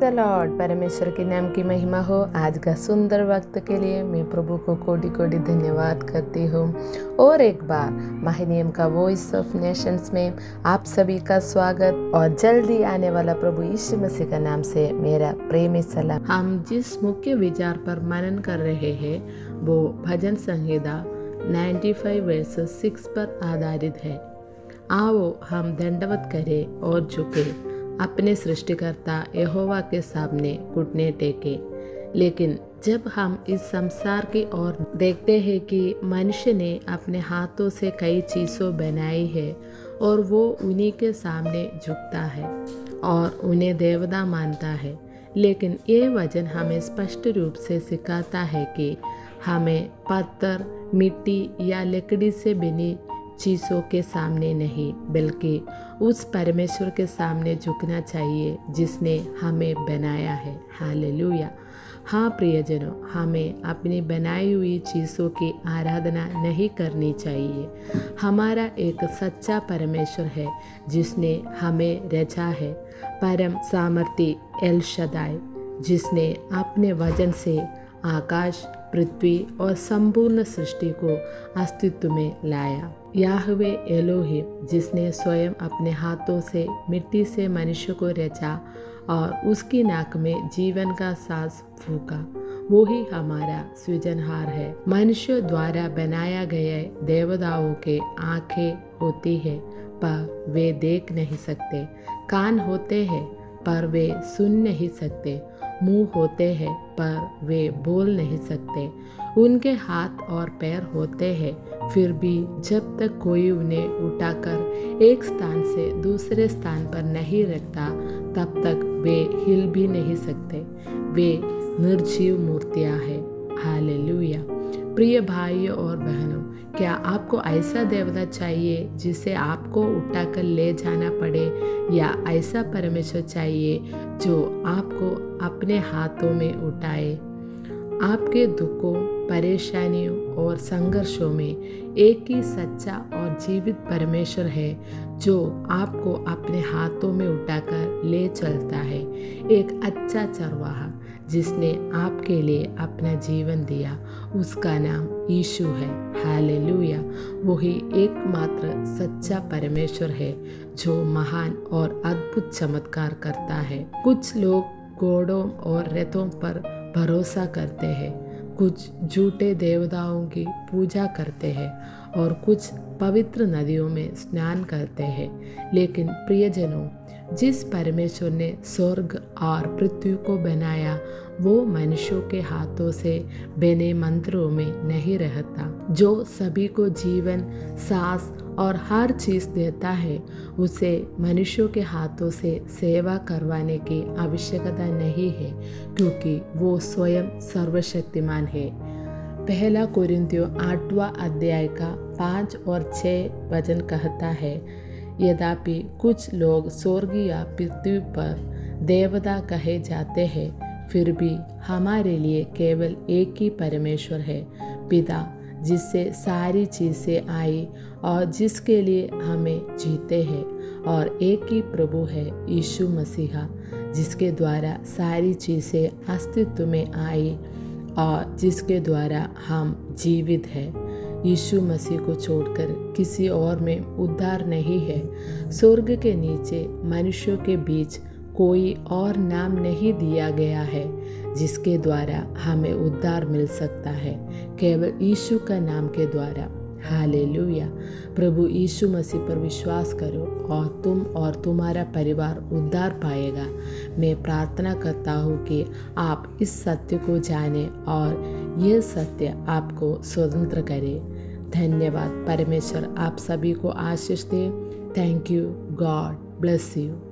The Lord. परमेश्वर के नाम की महिमा हो। आज का सुंदर वक्त के लिए मैं प्रभु को कोटि कोटि धन्यवाद करती हूँ। और एक बार महानियम का वॉइस ऑफ नेशंस में आप सभी का स्वागत और जल्दी आने वाला प्रभु यीशु मसीह का नाम से मेरा प्रेमी सलाम। हम जिस मुख्य विचार पर मनन कर रहे हैं वो भजन संहिता 95 वर्सेस 6 पर आधारित है। आओ हम दंडवत करें और झुके, अपने सृष्टिकर्ता यहोवा के सामने घुटने टेके। लेकिन जब हम इस संसार की ओर देखते हैं कि मनुष्य ने अपने हाथों से कई चीज़ों बनाई है और वो उन्हीं के सामने झुकता है और उन्हें देवता मानता है, लेकिन ये वचन हमें स्पष्ट रूप से सिखाता है कि हमें पत्थर, मिट्टी या लकड़ी से बनी चीज़ों के सामने नहीं बल्कि उस परमेश्वर के सामने झुकना चाहिए जिसने हमें बनाया है। हालेलुया। हाँ प्रियजनों, हमें अपनी बनाई हुई चीज़ों की आराधना नहीं करनी चाहिए। हमारा एक सच्चा परमेश्वर है जिसने हमें रचा है, परम सामर्थी एल शदाई, जिसने अपने वचन से आकाश, पृथ्वी और संपूर्ण सृष्टि को अस्तित्व में लाया। याहवे एलोहिम, जिसने स्वयं अपने हाथों से मिट्टी से मनुष्य को रचा और उसकी नाक में जीवन का सांस फूंका, वो ही हमारा सृजनहार है। मनुष्य द्वारा बनाया गए देवताओं के आंखें होती है पर वे देख नहीं सकते, कान होते हैं पर वे सुन नहीं सकते, मुंह होते हैं पर वे बोल नहीं सकते, उनके हाथ और पैर होते हैं, फिर भी जब तक कोई उन्हें उठाकर एक स्थान से दूसरे स्थान पर नहीं रखता तब तक वे हिल भी नहीं सकते। वे निर्जीव मूर्तियां हैं। हालेलुया। प्रिय भाइयों और बहनों, क्या आपको ऐसा देवता चाहिए जिसे आपको उठाकर ले जाना पड़े, या ऐसा परमेश्वर चाहिए जो आपको अपने हाथों में उठाए? आपके दुखों, परेशानियों और संघर्षों में एक ही सच्चा और जीवित परमेश्वर है जो आपको अपने हाथों में उठाकर ले चलता है। एक अच्छा चरवाहा जिसने आपके लिए अपना जीवन दिया, उसका नाम यीशु है। हालेलुया। वही एकमात्र सच्चा परमेश्वर है जो महान और अद्भुत चमत्कार करता है। कुछ लोग घोड़ों और रथों पर भरोसा करते हैं, कुछ झूठे देवताओं की पूजा करते हैं और कुछ पवित्र नदियों में स्नान करते हैं। लेकिन प्रियजनों, जिस परमेश्वर ने स्वर्ग और पृथ्वी को बनाया वो मनुष्यों के हाथों से बने मंदिरों में नहीं रहता। जो सभी को जीवन, सांस और हर चीज़ देता है, उसे मनुष्यों के हाथों से सेवा करवाने की आवश्यकता नहीं है, क्योंकि वो स्वयं सर्वशक्तिमान है। पहला कोरिन्थियों 8वां अध्याय का 5 और 6 वचन कहता है, यद्यपि कुछ लोग स्वर्ग या पृथ्वी पर देवता कहे जाते हैं, फिर भी हमारे लिए केवल एक ही परमेश्वर है, पिता, जिससे सारी चीज़ें आई और जिसके लिए हमें जीते हैं, और एक ही प्रभु है यीशु मसीहा, जिसके द्वारा सारी चीज़ें अस्तित्व में आई और जिसके द्वारा हम जीवित हैं। यीशु मसीह को छोड़कर किसी और में उद्धार नहीं है। स्वर्ग के नीचे मनुष्यों के बीच कोई और नाम नहीं दिया गया है जिसके द्वारा हमें उद्धार मिल सकता है, केवल यीशु का नाम के द्वारा। हालेलुया। प्रभु यीशु मसीह पर विश्वास करो और तुम और तुम्हारा परिवार उद्धार पाएगा। मैं प्रार्थना करता हूँ कि आप इस सत्य को जानें और यह सत्य आपको स्वतंत्र करे। धन्यवाद। परमेश्वर आप सभी को आशीष दे। Thank you. God bless you.